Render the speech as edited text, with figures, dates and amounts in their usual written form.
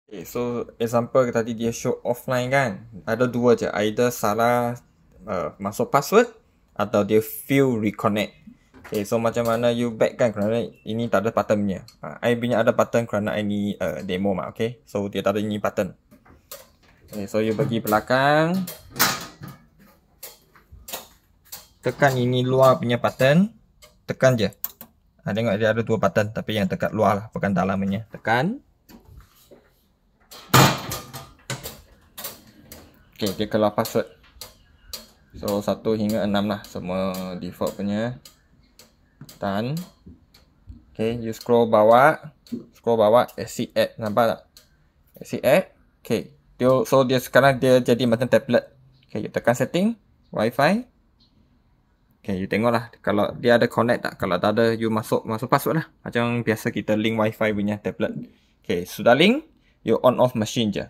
Okay, so example tadi dia show offline kan. Ada dua je. Either salah masuk password atau dia fail reconnect. Okay, so macam mana you back kan kerana ini tak ada button punya. I punya ada button kerana ini demo mah. Okay, so dia tak ada ini button. Okay, so you pergi belakang. Tekan ini luar punya button. Tekan je. Tengok dia ada dua button tapi yang dekat luar lah, bukan dalamnya. Tekan. Okay, dia keluar password. So 1 hingga 6 lah semua default punya. Done. Okay, you scroll bawah. Exit add. Nampak tak? Exit add. Okay. So dia sekarang dia jadi macam tablet. Okay, you tekan setting. Wi-Fi. Okay, you tengok lah. Kalau dia ada connect tak. Kalau tak ada, you masuk password lah. Macam biasa kita link Wi-Fi punya tablet. Okay, sudah link. You on off machine je.